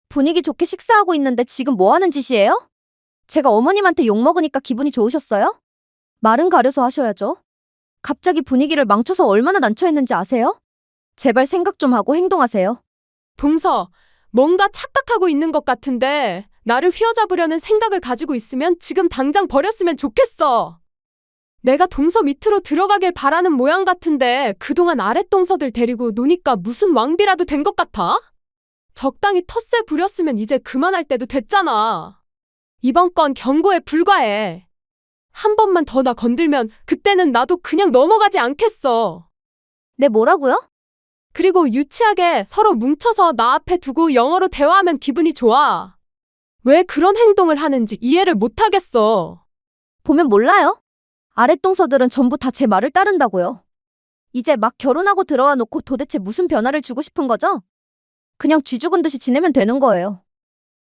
분위기 좋게 식사하고 있는데 지금 뭐 하는 짓이에요? 제가 어머님한테 욕먹으니까 기분이 좋으셨어요? 말은 가려서 하셔야죠. 갑자기 분위기를 망쳐서 얼마나 난처했는지 아세요? 제발 생각 좀 하고 행동하세요. 동서, 뭔가 착각하고 있는 것 같은데 나를 휘어잡으려는 생각을 가지고 있으면 지금 당장 버렸으면 좋겠어. 내가 동서 밑으로 들어가길 바라는 모양 같은데 그동안 아랫동서들 데리고 노니까 무슨 왕비라도 된 것 같아? 적당히 텃세 부렸으면 이제 그만할 때도 됐잖아. 이번 건 경고에 불과해. 한 번만 더 나 건들면 그때는 나도 그냥 넘어가지 않겠어. 네, 뭐라고요? 그리고 유치하게 서로 뭉쳐서 나 앞에 두고 영어로 대화하면 기분이 좋아. 왜 그런 행동을 하는지 이해를 못하겠어. 보면 몰라요? 아랫동서들은 전부 다 제 말을 따른다고요. 이제 막 결혼하고 들어와 놓고 도대체 무슨 변화를 주고 싶은 거죠? 그냥 쥐 죽은 듯이 지내면 되는 거예요.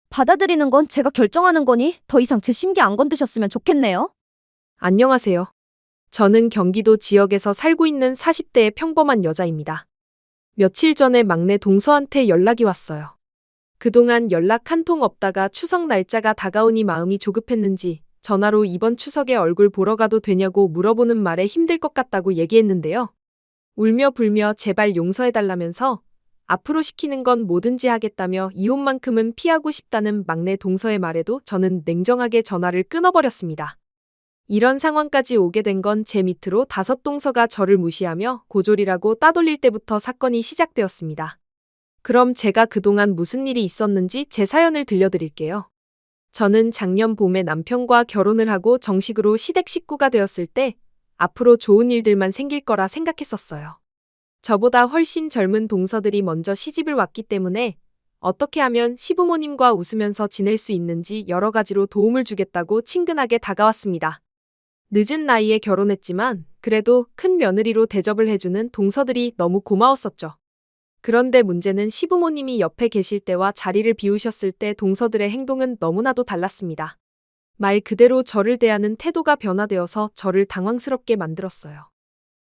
받아들이는 건 제가 결정하는 거니 더 이상 제 심기 안 건드셨으면 좋겠네요. 안녕하세요. 저는 경기도 지역에서 살고 있는 40대의 평범한 여자입니다. 며칠 전에 막내 동서한테 연락이 왔어요. 그동안 연락 한 통 없다가 추석 날짜가 다가오니 마음이 조급했는지 전화로 이번 추석에 얼굴 보러 가도 되냐고 물어보는 말에 힘들 것 같다고 얘기했는데요. 울며 불며 제발 용서해달라면서 앞으로 시키는 건 뭐든지 하겠다며 이혼만큼은 피하고 싶다는 막내 동서의 말에도 저는 냉정하게 전화를 끊어버렸습니다. 이런 상황까지 오게 된 건 제 밑으로 5동서가 저를 무시하며 고졸이라고 따돌릴 때부터 사건이 시작되었습니다. 그럼 제가 그동안 무슨 일이 있었는지 제 사연을 들려드릴게요. 저는 작년 봄에 남편과 결혼을 하고 정식으로 시댁 식구가 되었을 때 앞으로 좋은 일들만 생길 거라 생각했었어요. 저보다 훨씬 젊은 동서들이 먼저 시집을 왔기 때문에 어떻게 하면 시부모님과 웃으면서 지낼 수 있는지 여러 가지로 도움을 주겠다고 친근하게 다가왔습니다. 늦은 나이에 결혼했지만 그래도 큰 며느리로 대접을 해주는 동서들이 너무 고마웠었죠. 그런데 문제는 시부모님이 옆에 계실 때와 자리를 비우셨을 때 동서들의 행동은 너무나도 달랐습니다. 말 그대로 저를 대하는 태도가 변화되어서 저를 당황스럽게 만들었어요.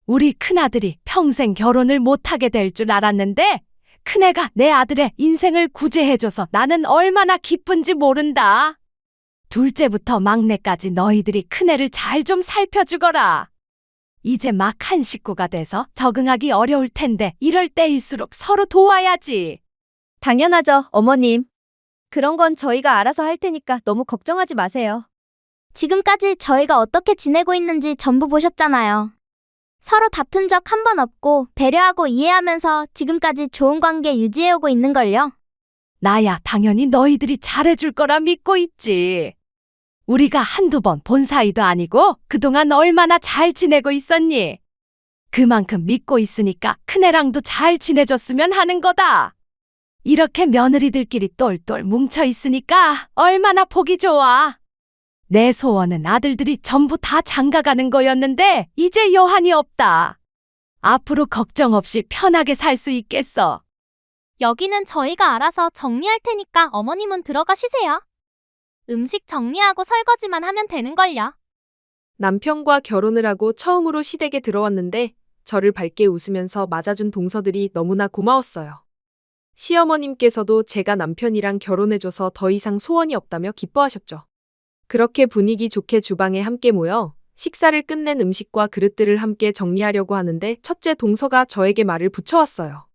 우리 큰아들이 평생 결혼을 못하게 될 줄 알았는데 큰애가 내 아들의 인생을 구제해줘서 나는 얼마나 기쁜지 모른다. 둘째부터 막내까지 너희들이 큰애를 잘 좀 살펴주거라. 이제 막 한 식구가 돼서 적응하기 어려울 텐데 이럴 때일수록 서로 도와야지. 당연하죠, 어머님. 그런 건 저희가 알아서 할 테니까 너무 걱정하지 마세요. 지금까지 저희가 어떻게 지내고 있는지 전부 보셨잖아요. 서로 다툰 적 한 번 없고 배려하고 이해하면서 지금까지 좋은 관계 유지해오고 있는걸요. 나야 당연히 너희들이 잘해줄 거라 믿고 있지. 우리가 한두 번 본 사이도 아니고 그동안 얼마나 잘 지내고 있었니? 그만큼 믿고 있으니까 큰애랑도 잘 지내줬으면 하는 거다. 이렇게 며느리들끼리 똘똘 뭉쳐 있으니까 얼마나 보기 좋아. 내 소원은 아들들이 전부 다 장가가는 거였는데 이제 여한이 없다. 앞으로 걱정 없이 편하게 살 수 있겠어. 여기는 저희가 알아서 정리할 테니까 어머님은 들어가시세요. 음식 정리하고 설거지만 하면 되는걸요. 남편과 결혼을 하고 처음으로 시댁에 들어왔는데 저를 밝게 웃으면서 맞아준 동서들이 너무나 고마웠어요. 시어머님께서도 제가 남편이랑 결혼해줘서 더 이상 소원이 없다며 기뻐하셨죠. 그렇게 분위기 좋게 주방에 함께 모여 식사를 끝낸 음식과 그릇들을 함께 정리하려고 하는데 첫째 동서가 저에게 말을 붙여왔어요.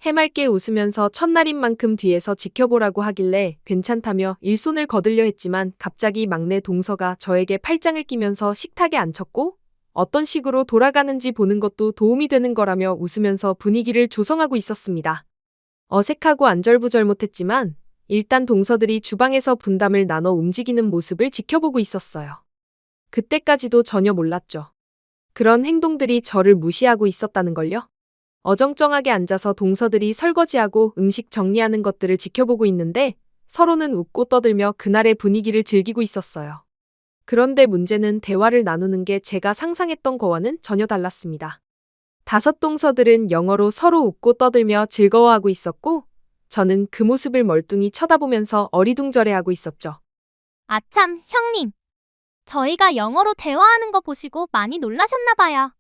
해맑게 웃으면서 첫날인 만큼 뒤에서 지켜보라고 하길래 괜찮다며 일손을 거들려 했지만 갑자기 막내 동서가 저에게 팔짱을 끼면서 식탁에 앉혔고 어떤 식으로 돌아가는지 보는 것도 도움이 되는 거라며 웃으면서 분위기를 조성하고 있었습니다. 어색하고 안절부절 못했지만 일단 동서들이 주방에서 분담을 나눠 움직이는 모습을 지켜보고 있었어요. 그때까지도 전혀 몰랐죠. 그런 행동들이 저를 무시하고 있었다는 걸요. 어정쩡하게 앉아서 동서들이 설거지하고 음식 정리하는 것들을 지켜보고 있는데 서로는 웃고 떠들며 그날의 분위기를 즐기고 있었어요. 그런데 문제는 대화를 나누는 게 제가 상상했던 거와는 전혀 달랐습니다. 5동서들은 영어로 서로 웃고 떠들며 즐거워하고 있었고 저는 그 모습을 멀뚱히 쳐다보면서 어리둥절해하고 있었죠. 아참, 형님. 저희가 영어로 대화하는 거 보시고 많이 놀라셨나 봐요.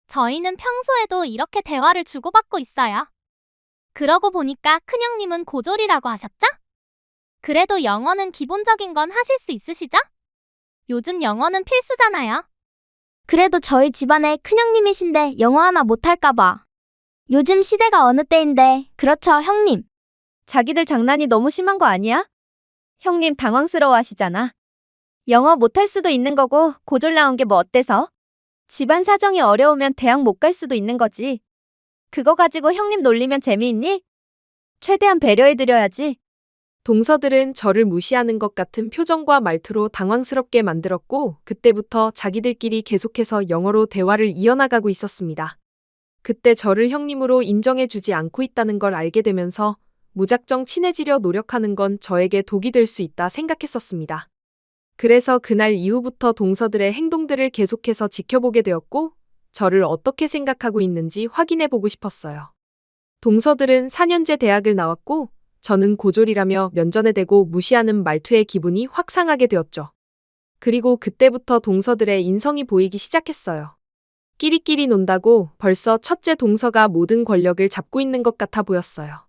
저희는 평소에도 이렇게 대화를 주고받고 있어요. 그러고 보니까 큰형님은 고졸이라고 하셨죠? 그래도 영어는 기본적인 건 하실 수 있으시죠? 요즘 영어는 필수잖아요. 그래도 저희 집안의 큰형님이신데 영어 하나 못할까봐. 요즘 시대가 어느 때인데, 그렇죠, 형님? 자기들 장난이 너무 심한 거 아니야? 형님 당황스러워 하시잖아. 영어 못할 수도 있는 거고 고졸 나온 게 뭐 어때서? 집안 사정이 어려우면 대학 못 갈 수도 있는 거지. 그거 가지고 형님 놀리면 재미있니? 최대한 배려해드려야지. 동서들은 저를 무시하는 것 같은 표정과 말투로 당황스럽게 만들었고, 그때부터 자기들끼리 계속해서 영어로 대화를 이어나가고 있었습니다. 그때 저를 형님으로 인정해주지 않고 있다는 걸 알게 되면서 무작정 친해지려 노력하는 건 저에게 독이 될 수 있다 생각했었습니다. 그래서 그날 이후부터 동서들의 행동들을 계속해서 지켜보게 되었고, 저를 어떻게 생각하고 있는지 확인해보고 싶었어요. 동서들은 4년제 대학을 나왔고, 저는 고졸이라며 면전에 대고 무시하는 말투에 기분이 확 상하게 되었죠. 그리고 그때부터 동서들의 인성이 보이기 시작했어요. 끼리끼리 논다고 벌써 첫째 동서가 모든 권력을 잡고 있는 것 같아 보였어요.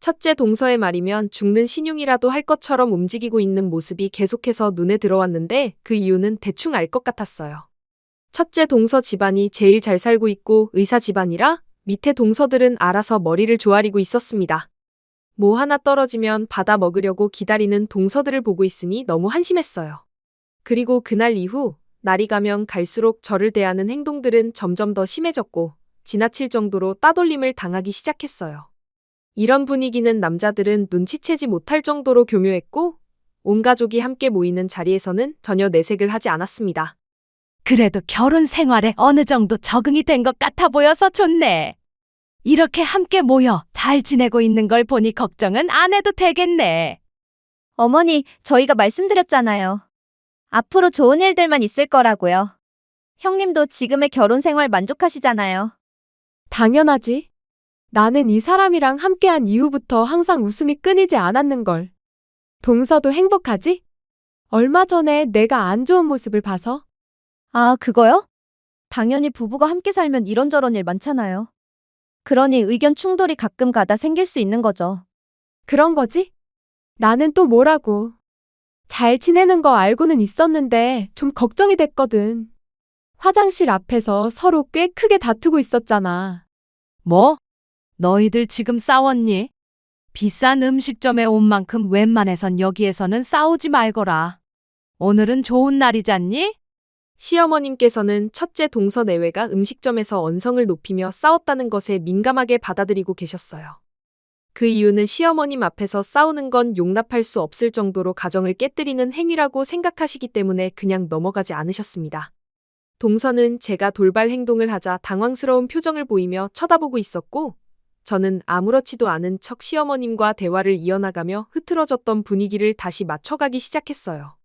첫째 동서의 말이면 죽는 신용이라도 할 것처럼 움직이고 있는 모습이 계속해서 눈에 들어왔는데 그 이유는 대충 알 것 같았어요. 첫째 동서 집안이 제일 잘 살고 있고 의사 집안이라 밑에 동서들은 알아서 머리를 조아리고 있었습니다. 뭐 하나 떨어지면 받아 먹으려고 기다리는 동서들을 보고 있으니 너무 한심했어요. 그리고 그날 이후 날이 가면 갈수록 저를 대하는 행동들은 점점 더 심해졌고 지나칠 정도로 따돌림을 당하기 시작했어요. 이런 분위기는 남자들은 눈치채지 못할 정도로 교묘했고 온 가족이 함께 모이는 자리에서는 전혀 내색을 하지 않았습니다. 그래도 결혼 생활에 어느 정도 적응이 된 것 같아 보여서 좋네. 이렇게 함께 모여 잘 지내고 있는 걸 보니 걱정은 안 해도 되겠네. 어머니, 저희가 말씀드렸잖아요. 앞으로 좋은 일들만 있을 거라고요. 형님도 지금의 결혼 생활 만족하시잖아요. 당연하지. 나는 이 사람이랑 함께한 이후부터 항상 웃음이 끊이지 않았는걸. 동서도 행복하지? 얼마 전에 내가 안 좋은 모습을 봐서. 아, 그거요? 당연히 부부가 함께 살면 이런저런 일 많잖아요. 그러니 의견 충돌이 가끔 가다 생길 수 있는 거죠. 그런 거지? 나는 또 뭐라고. 잘 지내는 거 알고는 있었는데 좀 걱정이 됐거든. 화장실 앞에서 서로 꽤 크게 다투고 있었잖아. 뭐? 너희들 지금 싸웠니? 비싼 음식점에 온 만큼 웬만해선 여기에서는 싸우지 말거라. 오늘은 좋은 날이잖니? 시어머님께서는 첫째 동서 내외가 음식점에서 언성을 높이며 싸웠다는 것에 민감하게 받아들이고 계셨어요. 그 이유는 시어머님 앞에서 싸우는 건 용납할 수 없을 정도로 가정을 깨뜨리는 행위라고 생각하시기 때문에 그냥 넘어가지 않으셨습니다. 동서는 제가 돌발 행동을 하자 당황스러운 표정을 보이며 쳐다보고 있었고, 저는 아무렇지도 않은 척 시어머님과 대화를 이어나가며 흐트러졌던 분위기를 다시 맞춰가기 시작했어요.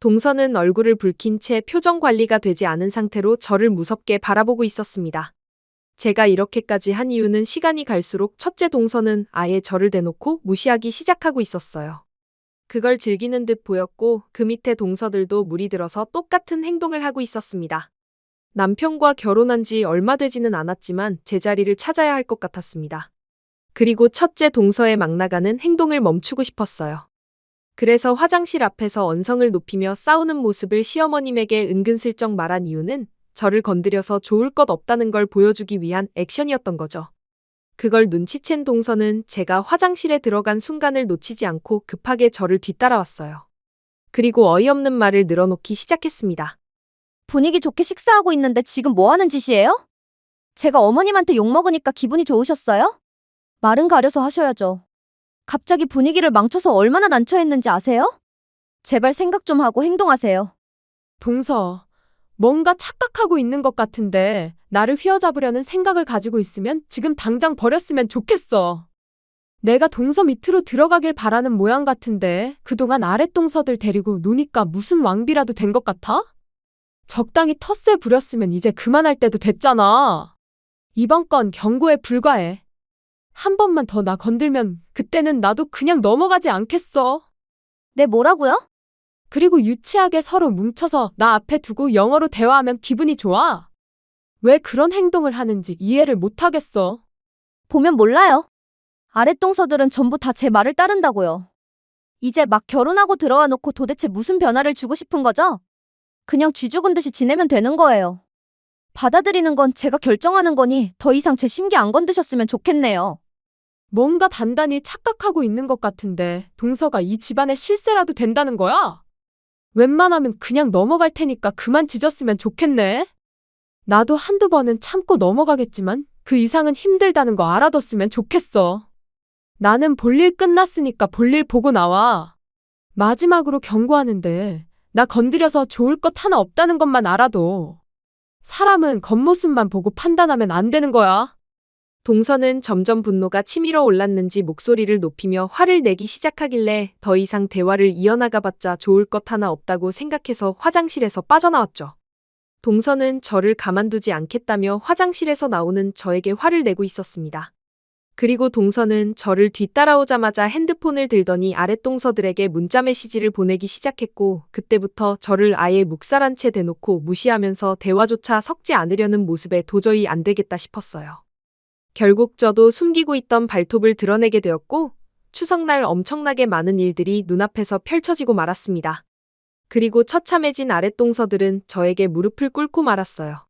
동서는 얼굴을 붉힌 채 표정 관리가 되지 않은 상태로 저를 무섭게 바라보고 있었습니다. 제가 이렇게까지 한 이유는 시간이 갈수록 첫째 동서는 아예 저를 대놓고 무시하기 시작하고 있었어요. 그걸 즐기는 듯 보였고 그 밑에 동서들도 물이 들어서 똑같은 행동을 하고 있었습니다. 남편과 결혼한 지 얼마 되지는 않았지만 제자리를 찾아야 할 것 같았습니다. 그리고 첫째 동서의 막 나가는 행동을 멈추고 싶었어요. 그래서 화장실 앞에서 언성을 높이며 싸우는 모습을 시어머님에게 은근슬쩍 말한 이유는 저를 건드려서 좋을 것 없다는 걸 보여주기 위한 액션이었던 거죠. 그걸 눈치챈 동서는 제가 화장실에 들어간 순간을 놓치지 않고 급하게 저를 뒤따라왔어요. 그리고 어이없는 말을 늘어놓기 시작했습니다. 분위기 좋게 식사하고 있는데 지금 뭐 하는 짓이에요? 제가 어머님한테 욕먹으니까 기분이 좋으셨어요? 말은 가려서 하셔야죠. 갑자기 분위기를 망쳐서 얼마나 난처했는지 아세요? 제발 생각 좀 하고 행동하세요. 동서, 뭔가 착각하고 있는 것 같은데 나를 휘어잡으려는 생각을 가지고 있으면 지금 당장 버렸으면 좋겠어. 내가 동서 밑으로 들어가길 바라는 모양 같은데 그동안 아랫동서들 데리고 노니까 무슨 왕비라도 된 것 같아? 적당히 텃세 부렸으면 이제 그만할 때도 됐잖아. 이번 건 경고에 불과해. 한 번만 더 나 건들면 그때는 나도 그냥 넘어가지 않겠어. 네, 뭐라고요? 그리고 유치하게 서로 뭉쳐서 나 앞에 두고 영어로 대화하면 기분이 좋아? 왜 그런 행동을 하는지 이해를 못하겠어. 보면 몰라요. 아랫동서들은 전부 다 제 말을 따른다고요. 이제 막 결혼하고 들어와 놓고 도대체 무슨 변화를 주고 싶은 거죠? 그냥 쥐 죽은 듯이 지내면 되는 거예요. 받아들이는 건 제가 결정하는 거니 더 이상 제 심기 안 건드셨으면 좋겠네요. 뭔가 단단히 착각하고 있는 것 같은데 동서가 이 집안의 실세라도 된다는 거야? 웬만하면 그냥 넘어갈 테니까 그만 짖었으면 좋겠네. 나도 한두 번은 참고 넘어가겠지만 그 이상은 힘들다는 거 알아뒀으면 좋겠어. 나는 볼일 끝났으니까 볼일 보고 나와. 마지막으로 경고하는데 나 건드려서 좋을 것 하나 없다는 것만 알아도. 사람은 겉모습만 보고 판단하면 안 되는 거야. 동서는 점점 분노가 치밀어 올랐는지 목소리를 높이며 화를 내기 시작하길래 더 이상 대화를 이어나가봤자 좋을 것 하나 없다고 생각해서 화장실에서 빠져나왔죠. 동서는 저를 가만두지 않겠다며 화장실에서 나오는 저에게 화를 내고 있었습니다. 그리고 동서는 저를 뒤따라오자마자 핸드폰을 들더니 아랫동서들에게 문자 메시지를 보내기 시작했고 그때부터 저를 아예 묵살한 채 대놓고 무시하면서 대화조차 섞지 않으려는 모습에 도저히 안 되겠다 싶었어요. 결국 저도 숨기고 있던 발톱을 드러내게 되었고 추석날 엄청나게 많은 일들이 눈앞에서 펼쳐지고 말았습니다. 그리고 처참해진 아랫동서들은 저에게 무릎을 꿇고 말았어요.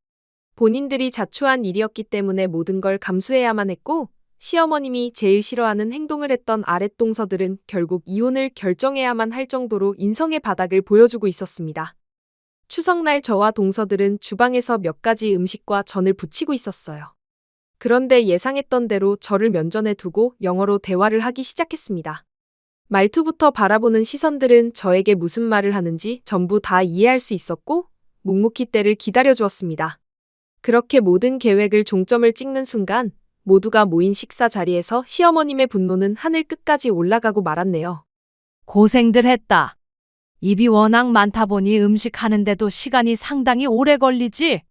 본인들이 자초한 일이었기 때문에 모든 걸 감수해야만 했고 시어머님이 제일 싫어하는 행동을 했던 아랫동서들은 결국 이혼을 결정해야만 할 정도로 인성의 바닥을 보여주고 있었습니다. 추석날 저와 동서들은 주방에서 몇 가지 음식과 전을 부치고 있었어요. 그런데 예상했던 대로 저를 면전에 두고 영어로 대화를 하기 시작했습니다. 말투부터 바라보는 시선들은 저에게 무슨 말을 하는지 전부 다 이해할 수 있었고 묵묵히 때를 기다려주었습니다. 그렇게 모든 계획을 종점을 찍는 순간 모두가 모인 식사 자리에서 시어머님의 분노는 하늘 끝까지 올라가고 말았네요. 고생들 했다. 입이 워낙 많다 보니 음식 하는데도 시간이 상당히 오래 걸리지.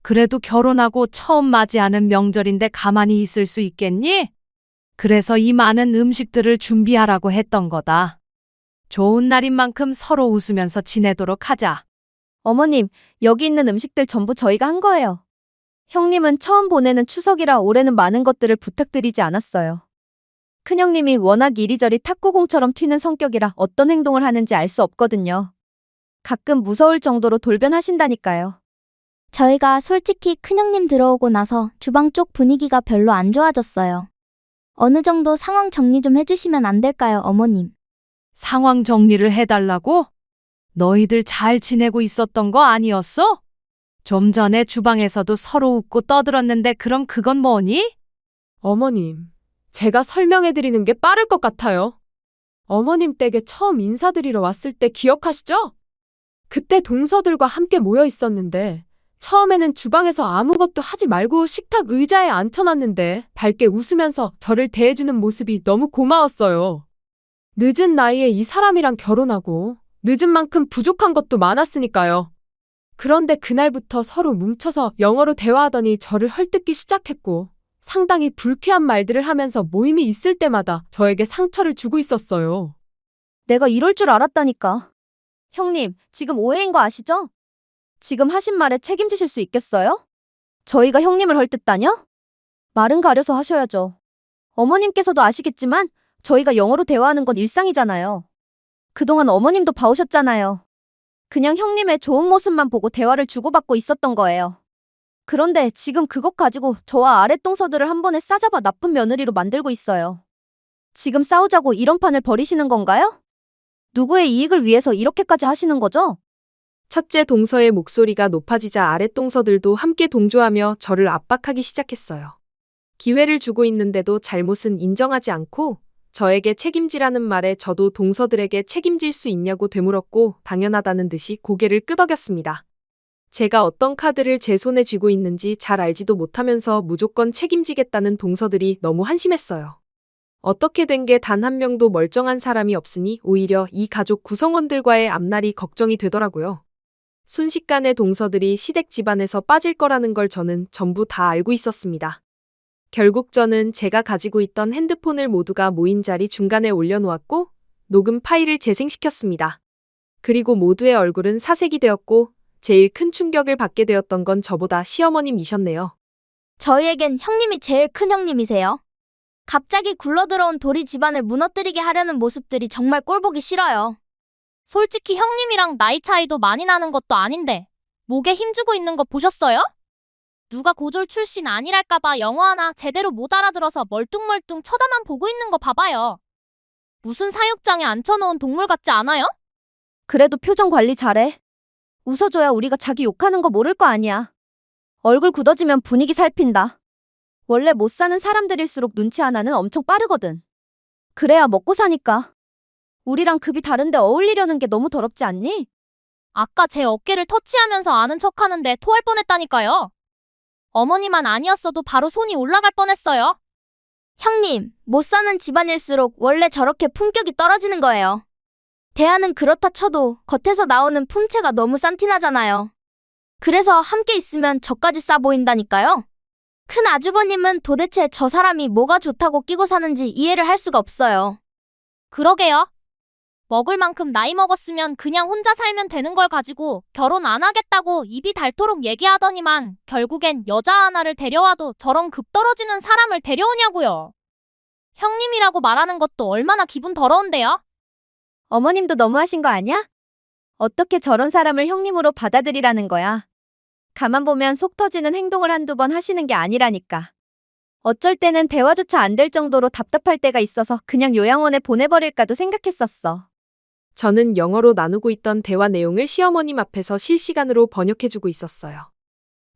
그래도 결혼하고 처음 맞이하는 명절인데 가만히 있을 수 있겠니? 그래서 이 많은 음식들을 준비하라고 했던 거다. 좋은 날인 만큼 서로 웃으면서 지내도록 하자. 어머님, 여기 있는 음식들 전부 저희가 한 거예요. 형님은 처음 보내는 추석이라 올해는 많은 것들을 부탁드리지 않았어요. 큰형님이 워낙 이리저리 탁구공처럼 튀는 성격이라 어떤 행동을 하는지 알 수 없거든요. 가끔 무서울 정도로 돌변하신다니까요. 저희가 솔직히 큰형님 들어오고 나서 주방 쪽 분위기가 별로 안 좋아졌어요. 어느 정도 상황 정리 좀 해주시면 안 될까요, 어머님? 상황 정리를 해달라고? 너희들 잘 지내고 있었던 거 아니었어? 좀 전에 주방에서도 서로 웃고 떠들었는데 그럼 그건 뭐니? 어머님, 제가 설명해드리는 게 빠를 것 같아요. 어머님 댁에 처음 인사드리러 왔을 때 기억하시죠? 그때 동서들과 함께 모여 있었는데 처음에는 주방에서 아무것도 하지 말고 식탁 의자에 앉혀놨는데 밝게 웃으면서 저를 대해주는 모습이 너무 고마웠어요. 늦은 나이에 이 사람이랑 결혼하고 늦은 만큼 부족한 것도 많았으니까요. 그런데 그날부터 서로 뭉쳐서 영어로 대화하더니 저를 헐뜯기 시작했고 상당히 불쾌한 말들을 하면서 모임이 있을 때마다 저에게 상처를 주고 있었어요. 내가 이럴 줄 알았다니까. 형님, 지금 오해인 거 아시죠? 지금 하신 말에 책임지실 수 있겠어요? 저희가 형님을 헐뜯다뇨? 말은 가려서 하셔야죠. 어머님께서도 아시겠지만 저희가 영어로 대화하는 건 일상이잖아요. 그동안 어머님도 봐오셨잖아요. 그냥 형님의 좋은 모습만 보고 대화를 주고받고 있었던 거예요. 그런데 지금 그것 가지고 저와 아랫동서들을 한 번에 싸잡아 나쁜 며느리로 만들고 있어요. 지금 싸우자고 이런 판을 벌이시는 건가요? 누구의 이익을 위해서 이렇게까지 하시는 거죠? 첫째 동서의 목소리가 높아지자 아랫동서들도 함께 동조하며 저를 압박하기 시작했어요. 기회를 주고 있는데도 잘못은 인정하지 않고 저에게 책임지라는 말에 저도 동서들에게 책임질 수 있냐고 되물었고 당연하다는 듯이 고개를 끄덕였습니다. 제가 어떤 카드를 제 손에 쥐고 있는지 잘 알지도 못하면서 무조건 책임지겠다는 동서들이 너무 한심했어요. 어떻게 된 게 단 한 명도 멀쩡한 사람이 없으니 오히려 이 가족 구성원들과의 앞날이 걱정이 되더라고요. 순식간에 동서들이 시댁 집안에서 빠질 거라는 걸 저는 전부 다 알고 있었습니다. 결국 저는 제가 가지고 있던 핸드폰을 모두가 모인 자리 중간에 올려놓았고 녹음 파일을 재생시켰습니다. 그리고 모두의 얼굴은 사색이 되었고 제일 큰 충격을 받게 되었던 건 저보다 시어머님이셨네요. 저희에겐 형님이 제일 큰 형님이세요. 갑자기 굴러들어온 돌이 집안을 무너뜨리게 하려는 모습들이 정말 꼴보기 싫어요. 솔직히 형님이랑 나이 차이도 많이 나는 것도 아닌데 목에 힘주고 있는 거 보셨어요? 누가 고졸 출신 아니랄까봐 영어 하나 제대로 못 알아들어서 멀뚱멀뚱 쳐다만 보고 있는 거 봐봐요. 무슨 사육장에 앉혀놓은 동물 같지 않아요? 그래도 표정 관리 잘해. 웃어줘야 우리가 자기 욕하는 거 모를 거 아니야. 얼굴 굳어지면 분위기 살핀다. 원래 못 사는 사람들일수록 눈치 하나는 엄청 빠르거든. 그래야 먹고 사니까. 우리랑 급이 다른데 어울리려는 게 너무 더럽지 않니? 아까 제 어깨를 터치하면서 아는 척하는데 토할 뻔했다니까요. 어머니만 아니었어도 바로 손이 올라갈 뻔했어요. 형님, 못 사는 집안일수록 원래 저렇게 품격이 떨어지는 거예요. 대화는 그렇다 쳐도 겉에서 나오는 품체가 너무 싼티나잖아요. 그래서 함께 있으면 저까지 싸 보인다니까요. 큰 아주버님은 도대체 저 사람이 뭐가 좋다고 끼고 사는지 이해를 할 수가 없어요. 그러게요. 먹을 만큼 나이 먹었으면 그냥 혼자 살면 되는 걸 가지고 결혼 안 하겠다고 입이 닳도록 얘기하더니만 결국엔 여자 하나를 데려와도 저런 급 떨어지는 사람을 데려오냐고요. 형님이라고 말하는 것도 얼마나 기분 더러운데요? 어머님도 너무하신 거 아니야? 어떻게 저런 사람을 형님으로 받아들이라는 거야? 가만 보면 속 터지는 행동을 한두 번 하시는 게 아니라니까. 어쩔 때는 대화조차 안 될 정도로 답답할 때가 있어서 그냥 요양원에 보내버릴까도 생각했었어. 저는 영어로 나누고 있던 대화 내용을 시어머님 앞에서 실시간으로 번역해주고 있었어요.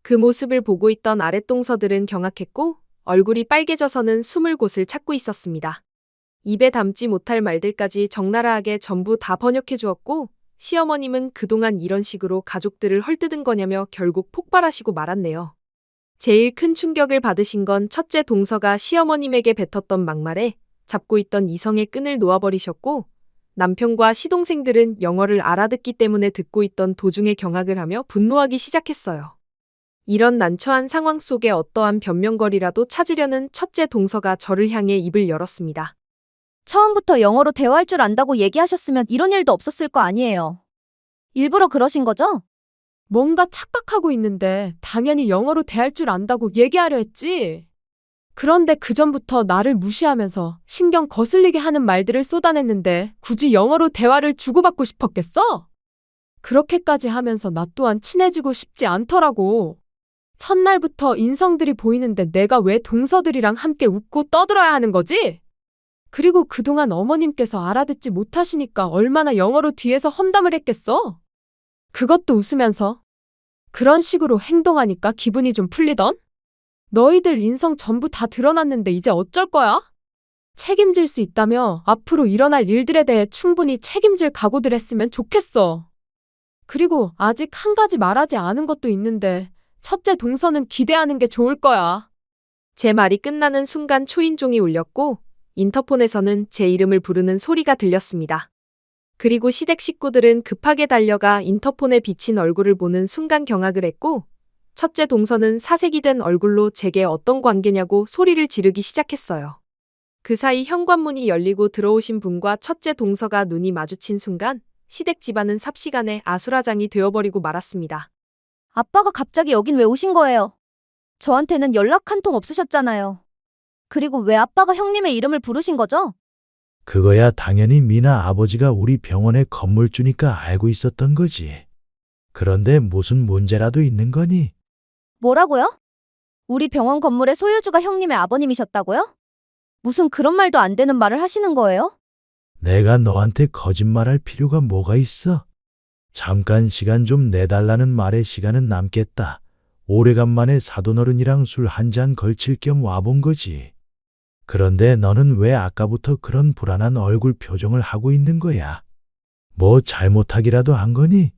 그 모습을 보고 있던 아랫동서들은 경악했고 얼굴이 빨개져서는 숨을 곳을 찾고 있었습니다. 입에 담지 못할 말들까지 적나라하게 전부 다 번역해 주었고 시어머님은 그동안 이런 식으로 가족들을 헐뜯은 거냐며 결국 폭발하시고 말았네요. 제일 큰 충격을 받으신 건 첫째 동서가 시어머님에게 뱉었던 막말에 잡고 있던 이성의 끈을 놓아버리셨고 남편과 시동생들은 영어를 알아듣기 때문에 듣고 있던 도중에 경악을 하며 분노하기 시작했어요. 이런 난처한 상황 속에 어떠한 변명거리라도 찾으려는 첫째 동서가 저를 향해 입을 열었습니다. 처음부터 영어로 대화할 줄 안다고 얘기하셨으면 이런 일도 없었을 거 아니에요. 일부러 그러신 거죠? 뭔가 착각하고 있는데 당연히 영어로 대할 줄 안다고 얘기하려 했지. 그런데 그전부터 나를 무시하면서 신경 거슬리게 하는 말들을 쏟아냈는데 굳이 영어로 대화를 주고받고 싶었겠어? 그렇게까지 하면서 나 또한 친해지고 싶지 않더라고. 첫날부터 인성들이 보이는데 내가 왜 동서들이랑 함께 웃고 떠들어야 하는 거지? 그리고 그동안 어머님께서 알아듣지 못하시니까 얼마나 영어로 뒤에서 험담을 했겠어? 그것도 웃으면서. 그런 식으로 행동하니까 기분이 좀 풀리던? 너희들 인성 전부 다 드러났는데 이제 어쩔 거야? 책임질 수 있다며 앞으로 일어날 일들에 대해 충분히 책임질 각오들 했으면 좋겠어. 그리고 아직 한 가지 말하지 않은 것도 있는데 첫째 동서는 기대하는 게 좋을 거야. 제 말이 끝나는 순간 초인종이 울렸고 인터폰에서는 제 이름을 부르는 소리가 들렸습니다. 그리고 시댁 식구들은 급하게 달려가 인터폰에 비친 얼굴을 보는 순간 경악을 했고 첫째 동서는 사색이 된 얼굴로 제게 어떤 관계냐고 소리를 지르기 시작했어요. 그 사이 현관문이 열리고 들어오신 분과 첫째 동서가 눈이 마주친 순간 시댁 집안은 삽시간에 아수라장이 되어버리고 말았습니다. 아빠가 갑자기 여긴 왜 오신 거예요? 저한테는 연락 한 통 없으셨잖아요. 그리고 왜 아빠가 형님의 이름을 부르신 거죠? 그거야 당연히 미나 아버지가 우리 병원에 건물 주니까 알고 있었던 거지. 그런데 무슨 문제라도 있는 거니? 뭐라고요? 우리 병원 건물의 소유주가 형님의 아버님이셨다고요? 무슨 그런 말도 안 되는 말을 하시는 거예요? 내가 너한테 거짓말할 필요가 뭐가 있어? 잠깐 시간 좀 내달라는 말에 시간은 남겠다. 오래간만에 사돈어른이랑 술 한 잔 걸칠 겸 와본 거지. 그런데 너는 왜 아까부터 그런 불안한 얼굴 표정을 하고 있는 거야? 뭐 잘못하기라도 한 거니?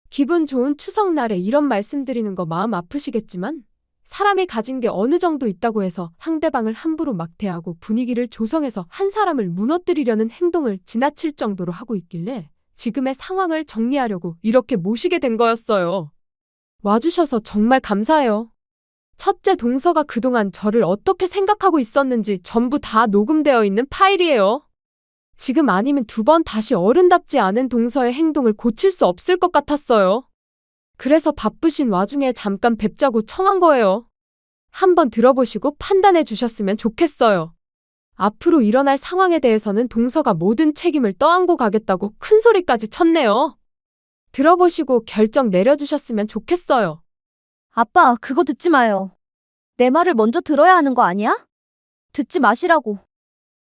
기분 좋은 추석날에 이런 말씀드리는 거 마음 아프시겠지만 사람이 가진 게 어느 정도 있다고 해서 상대방을 함부로 막대하고 분위기를 조성해서 한 사람을 무너뜨리려는 행동을 지나칠 정도로 하고 있길래 지금의 상황을 정리하려고 이렇게 모시게 된 거였어요. 와주셔서 정말 감사해요. 첫째 동서가 그동안 저를 어떻게 생각하고 있었는지 전부 다 녹음되어 있는 파일이에요. 지금 아니면 두 번 다시 어른답지 않은 동서의 행동을 고칠 수 없을 것 같았어요. 그래서 바쁘신 와중에 잠깐 뵙자고 청한 거예요. 한번 들어보시고 판단해 주셨으면 좋겠어요. 앞으로 일어날 상황에 대해서는 동서가 모든 책임을 떠안고 가겠다고 큰 소리까지 쳤네요. 들어보시고 결정 내려주셨으면 좋겠어요. 아빠, 그거 듣지 마요. 내 말을 먼저 들어야 하는 거 아니야? 듣지 마시라고.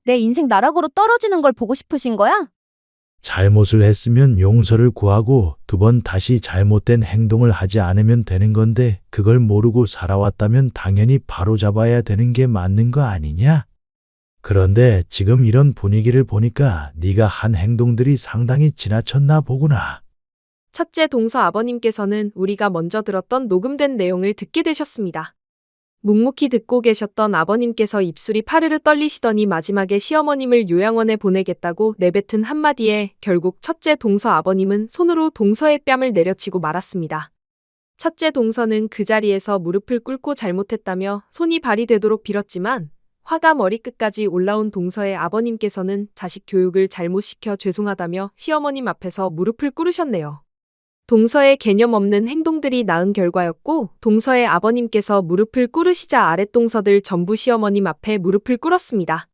내 인생 나락으로 떨어지는 걸 보고 싶으신 거야? 잘못을 했으면 용서를 구하고 2번 다시 잘못된 행동을 하지 않으면 되는 건데 그걸 모르고 살아왔다면 당연히 바로잡아야 되는 게 맞는 거 아니냐? 그런데 지금 이런 분위기를 보니까 네가 한 행동들이 상당히 지나쳤나 보구나. 첫째 동서 아버님께서는 우리가 먼저 들었던 녹음된 내용을 듣게 되셨습니다. 묵묵히 듣고 계셨던 아버님께서 입술이 파르르 떨리시더니 마지막에 시어머님을 요양원에 보내겠다고 내뱉은 한마디에 결국 첫째 동서 아버님은 손으로 동서의 뺨을 내려치고 말았습니다. 첫째 동서는 그 자리에서 무릎을 꿇고 잘못했다며 손이 발이 되도록 빌었지만 화가 머리끝까지 올라온 동서의 아버님께서는 자식 교육을 잘못 시켜 죄송하다며 시어머님 앞에서 무릎을 꿇으셨네요. 동서의 개념 없는 행동들이 낳은 결과였고 동서의 아버님께서 무릎을 꿇으시자 아랫동서들 전부 시어머님 앞에 무릎을 꿇었습니다.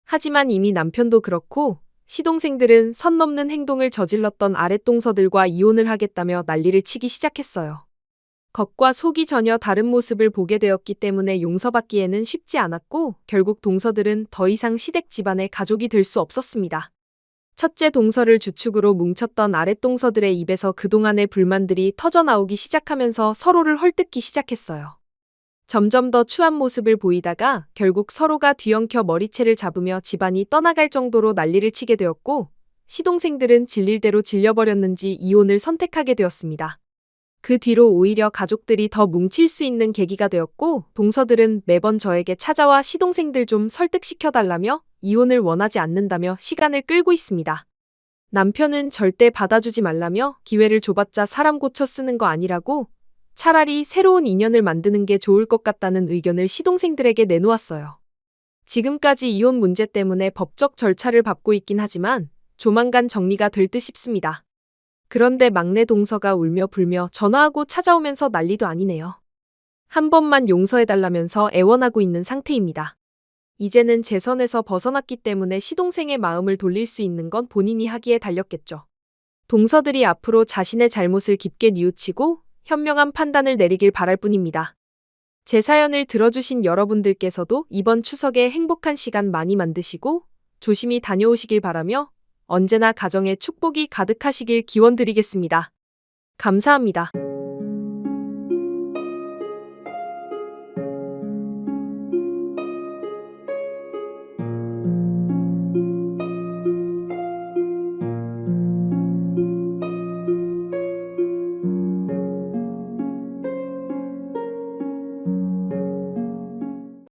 하지만 이미 남편도 그렇고 시동생들은 선 넘는 행동을 저질렀던 아랫동서들과 이혼을 하겠다며 난리를 치기 시작했어요. 겉과 속이 전혀 다른 모습을 보게 되었기 때문에 용서받기에는 쉽지 않았고 결국 동서들은 더 이상 시댁 집안의 가족이 될 수 없었습니다. 첫째 동서를 주축으로 뭉쳤던 아랫동서들의 입에서 그동안의 불만들이 터져나오기 시작하면서 서로를 헐뜯기 시작했어요. 점점 더 추한 모습을 보이다가 결국 서로가 뒤엉켜 머리채를 잡으며 집안이 떠나갈 정도로 난리를 치게 되었고 시동생들은 질릴 대로 질려버렸는지 이혼을 선택하게 되었습니다. 그 뒤로 오히려 가족들이 더 뭉칠 수 있는 계기가 되었고 동서들은 매번 저에게 찾아와 시동생들 좀 설득시켜달라며 이혼을 원하지 않는다며 시간을 끌고 있습니다. 남편은 절대 받아주지 말라며 기회를 줘봤자 사람 고쳐 쓰는 거 아니라고 차라리 새로운 인연을 만드는 게 좋을 것 같다는 의견을 시동생들에게 내놓았어요. 지금까지 이혼 문제 때문에 법적 절차를 밟고 있긴 하지만 조만간 정리가 될 듯 싶습니다. 그런데 막내 동서가 울며 불며 전화하고 찾아오면서 난리도 아니네요. 한 번만 용서해달라면서 애원하고 있는 상태입니다. 이제는 제 선에서 벗어났기 때문에 시동생의 마음을 돌릴 수 있는 건 본인이 하기에 달렸겠죠. 동서들이 앞으로 자신의 잘못을 깊게 뉘우치고 현명한 판단을 내리길 바랄 뿐입니다. 제 사연을 들어주신 여러분들께서도 이번 추석에 행복한 시간 많이 만드시고 조심히 다녀오시길 바라며 언제나 가정에 축복이 가득하시길 기원드리겠습니다. 감사합니다.